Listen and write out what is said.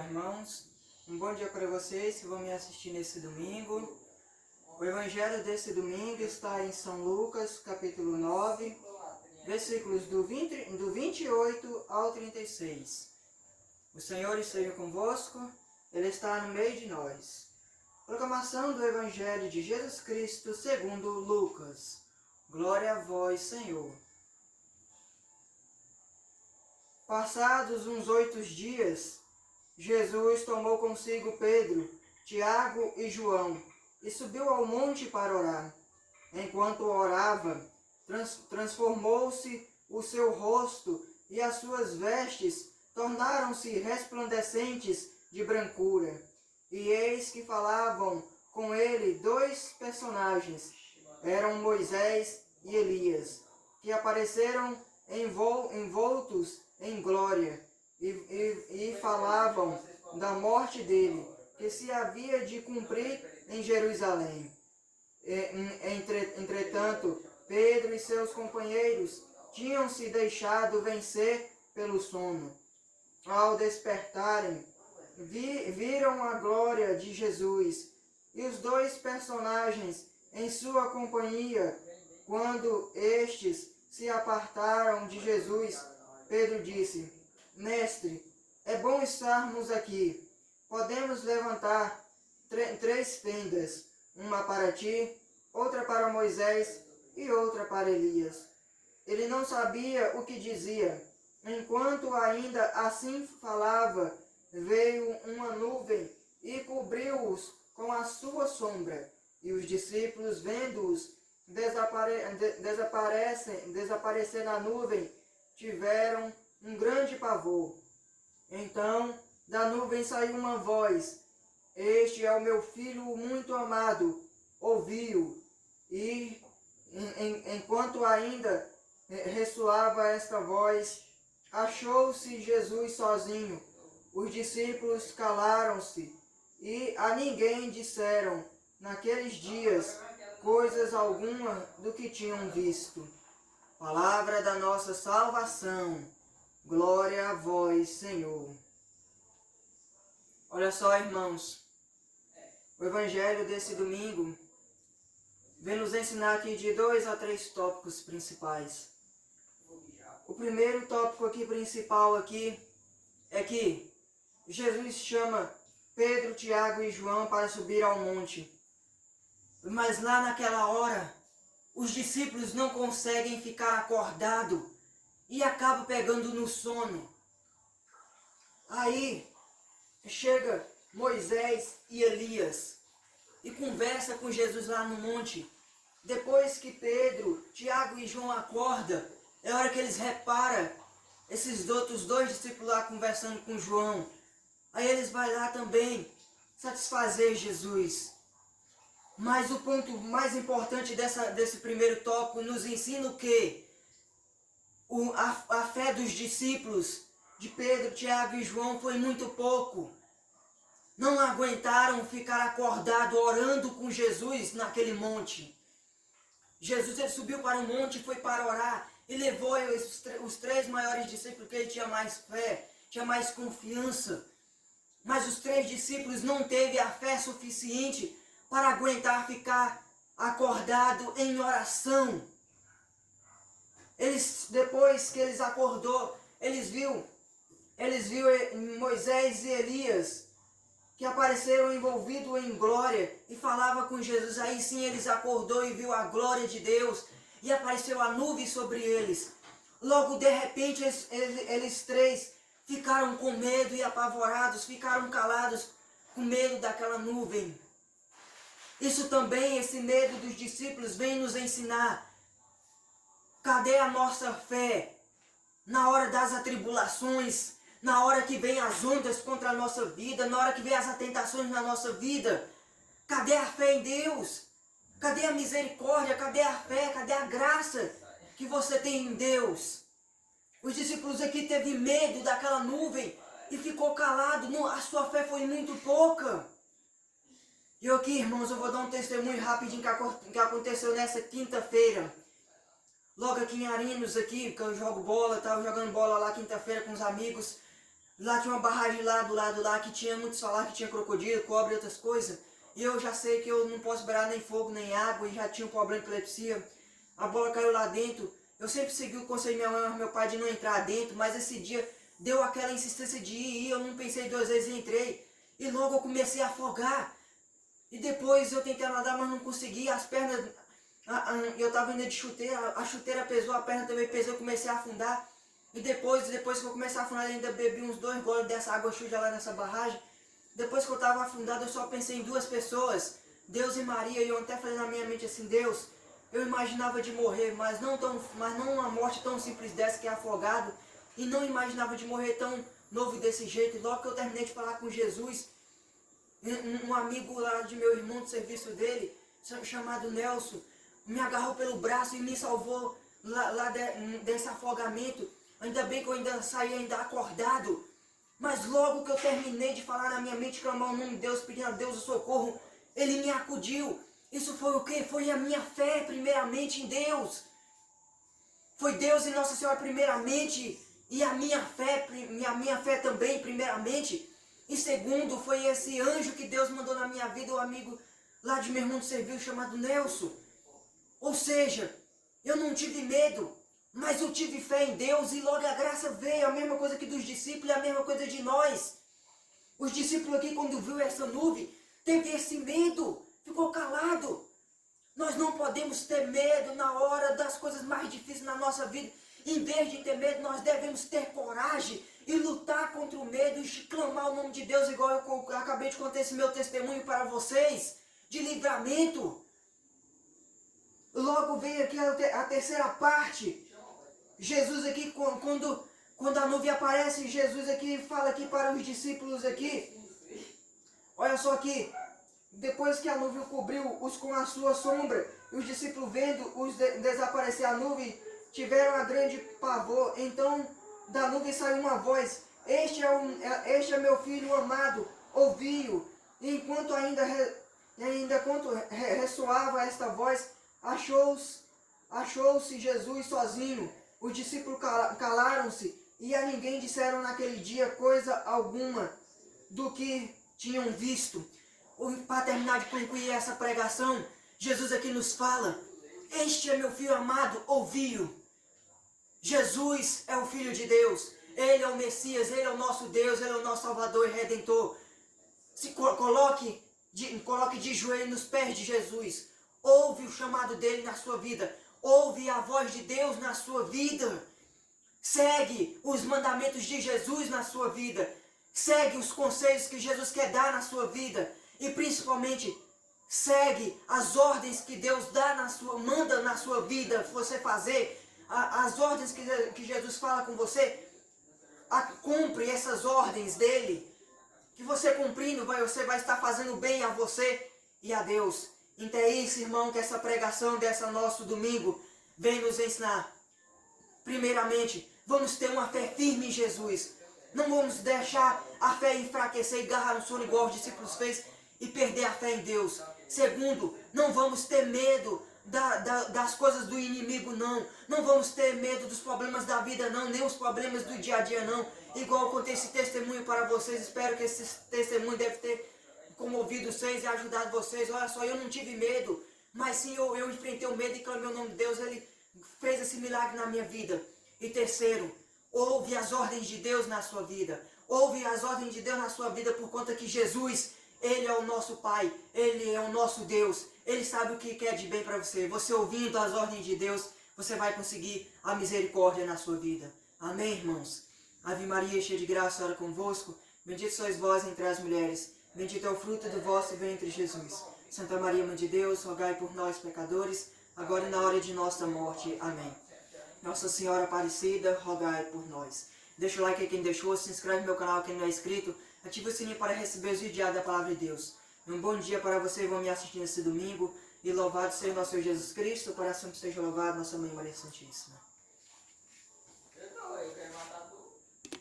irmãos. Um bom dia para vocês que vão me assistir nesse domingo. O evangelho desse domingo está em São Lucas, capítulo 9, versículos do 28 ao 36. O Senhor esteja convosco, Ele está no meio de nós. Proclamação do evangelho de Jesus Cristo segundo Lucas. Glória a vós, Senhor. Passados uns 8 dias, Jesus tomou consigo Pedro, Tiago e João e subiu ao monte para orar. Enquanto orava, transformou-se o seu rosto e as suas vestes tornaram-se resplandecentes de brancura. E eis que falavam com ele 2 personagens, eram Moisés e Elias, que apareceram envoltos em glória, e falavam da morte dele, que se havia de cumprir em Jerusalém. Entretanto, Pedro e seus companheiros tinham se deixado vencer pelo sono. Ao despertarem, viram a glória de Jesus e os 2 personagens em sua companhia. Quando estes se apartaram de Jesus, Pedro disse: Mestre, é bom estarmos aqui. Podemos levantar 3 tendas, uma para ti, outra para Moisés e outra para Elias. Ele não sabia o que dizia. Enquanto ainda assim falava, veio uma nuvem e cobriu-os com a sua sombra. E os discípulos, vendo-os desaparecer na nuvem, tiveram um grande pavor. Então, da nuvem saiu uma voz: Este é o meu filho muito amado, ouvi-o. E, enquanto ainda ressoava esta voz, achou-se Jesus sozinho. Os discípulos calaram-se e a ninguém disseram naqueles dias coisas alguma do que tinham visto. Palavra da nossa salvação. Glória a vós, Senhor. Olha só, irmãos, o evangelho desse domingo vem nos ensinar aqui de 2 a 3 tópicos principais. O primeiro tópico aqui principal aqui é que Jesus chama Pedro, Tiago e João para subir ao monte. Mas lá naquela hora, os discípulos não conseguem ficar acordados e acabam pegando no sono. Aí chega Moisés e Elias e conversa com Jesus lá no monte. Depois que Pedro, Tiago e João acordam, é hora que eles reparam esses outros 2 discípulos lá conversando com João. Aí eles vão lá também satisfazer Jesus. Mas o ponto mais importante desse primeiro tópico nos ensina o quê? A fé dos discípulos de Pedro, Tiago e João foi muito pouco. Não aguentaram ficar acordados orando com Jesus naquele monte. Jesus ele subiu para o monte e foi para orar. E levou os 3 maiores discípulos, que ele tinha mais fé, tinha mais confiança. Mas os 3 discípulos não teve a fé suficiente para aguentar ficar acordado em oração. Depois que eles acordou, eles viu Moisés e Elias, que apareceram envolvidos em glória e falava com Jesus. Aí sim eles acordou e viu a glória de Deus e apareceu a nuvem sobre eles. Logo de repente eles 3 ficaram com medo e apavorados, ficaram calados com medo daquela nuvem. Isso também, esse medo dos discípulos vem nos ensinar. Cadê a nossa fé na hora das atribulações, na hora que vem as ondas contra a nossa vida, na hora que vem as tentações na nossa vida? Cadê a fé em Deus? Cadê a misericórdia? Cadê a fé? Cadê a graça que você tem em Deus? Os discípulos aqui teve medo daquela nuvem e ficou calado. A sua fé foi muito pouca. E eu aqui, irmãos, eu vou dar um testemunho rapidinho que aconteceu nessa quinta-feira. Logo aqui em Arinos, aqui, que eu jogo bola, estava jogando bola lá quinta-feira com os amigos. Lá tinha uma barragem lá do lado lá que tinha muito solar, que tinha crocodilo, cobra e outras coisas. E eu já sei que eu não posso beirar nem fogo, nem água, e já tinha um problema de epilepsia. A bola caiu lá dentro. Eu sempre segui o conselho de minha mãe e meu pai de não entrar dentro, mas esse dia deu aquela insistência de ir, e eu não pensei duas vezes e entrei. E logo eu comecei a afogar. E depois eu tentei nadar, mas não consegui. As pernas, eu tava indo de chuteira, a chuteira pesou, a perna também pesou, eu comecei a afundar. E depois que eu comecei a afundar, eu ainda bebi uns 2 goles dessa água suja lá nessa barragem. Depois que eu estava afundado, eu só pensei em 2 pessoas, Deus e Maria, e eu até falei na minha mente assim, Deus, eu imaginava de morrer, mas não uma morte tão simples dessa, que é afogado, e não imaginava de morrer tão novo desse jeito. E logo que eu terminei de falar com Jesus, um amigo lá de meu irmão, do serviço dele, chamado Nelson, me agarrou pelo braço e me salvou desse afogamento. Ainda bem que eu ainda saí ainda acordado. Mas logo que eu terminei de falar na minha mente, clamar o nome de Deus, pedindo a Deus o socorro, Ele me acudiu. Isso foi o quê? Foi a minha fé, primeiramente, em Deus. Foi Deus e Nossa Senhora, primeiramente, e a minha fé também, primeiramente. E segundo, foi esse anjo que Deus mandou na minha vida, o amigo lá de meu irmão de serviço, chamado Nelson. Ou seja, eu não tive medo, mas eu tive fé em Deus, e logo a graça veio, a mesma coisa que dos discípulos, a mesma coisa de nós. Os discípulos aqui, quando viu essa nuvem, teve esse medo, ficou calado. Nós não podemos ter medo na hora das coisas mais difíceis na nossa vida. Em vez de ter medo, nós devemos ter coragem e lutar contra o medo e clamar o nome de Deus, igual eu acabei de contar esse meu testemunho para vocês, de livramento. Logo veio aqui a terceira parte. Jesus aqui, quando a nuvem aparece, Jesus aqui fala aqui para os discípulos aqui. Olha só aqui. Depois que a nuvem cobriu-os com a sua sombra, e os discípulos vendo desaparecer a nuvem, tiveram a grande pavor. Então da nuvem saiu uma voz: este é meu filho amado, ouvi-o. E enquanto ressoava esta voz, achou-se Jesus sozinho. Os discípulos calaram-se e a ninguém disseram naquele dia coisa alguma do que tinham visto. Para terminar de concluir essa pregação, Jesus aqui nos fala: este é meu filho amado, ouvi-o. Jesus é o Filho de Deus, Ele é o Messias, Ele é o nosso Deus, Ele é o nosso Salvador e Redentor. Coloque de joelho nos pés de Jesus. Ouve o chamado dele na sua vida. Ouve a voz de Deus na sua vida. Segue os mandamentos de Jesus na sua vida. Segue os conselhos que Jesus quer dar na sua vida. E principalmente, segue as ordens que Deus manda na sua vida você fazer. As ordens que Jesus fala com você. Cumpre essas ordens dele. Que você cumprindo, você vai estar fazendo bem a você e a Deus. Então é isso, irmão, que essa pregação dessa nosso domingo vem nos ensinar. Primeiramente, vamos ter uma fé firme em Jesus. Não vamos deixar a fé enfraquecer e agarrar no sono igual os discípulos fez e perder a fé em Deus. Segundo, não vamos ter medo das coisas do inimigo, não. Não vamos ter medo dos problemas da vida, não. Nem os problemas do dia a dia, não. Igual eu contei esse testemunho para vocês. Espero que esse testemunho deve ter comovido vocês e ajudado vocês. Olha só, eu não tive medo, mas sim eu enfrentei o medo e clamei o nome de Deus. Ele fez esse milagre na minha vida. E terceiro, ouve as ordens de Deus na sua vida. Ouve as ordens de Deus na sua vida, por conta que Jesus, Ele é o nosso Pai, Ele é o nosso Deus. Ele sabe o que quer de bem para você. Você ouvindo as ordens de Deus, você vai conseguir a misericórdia na sua vida. Amém, irmãos? Ave Maria, cheia de graça, o Senhor é convosco. Bendito sois vós entre as mulheres. Bendito é o fruto do vosso ventre, Jesus. Santa Maria, Mãe de Deus, rogai por nós, pecadores, agora e na hora de nossa morte. Amém. Nossa Senhora Aparecida, rogai por nós. Deixa o like aí quem deixou, se inscreve no meu canal quem não é inscrito, ativa o sininho para receber os vídeos diários da Palavra de Deus. Um bom dia para você que vão me assistir nesse domingo, e louvado seja o nosso Senhor Jesus Cristo, para sempre seja louvado, nossa Mãe Maria Santíssima.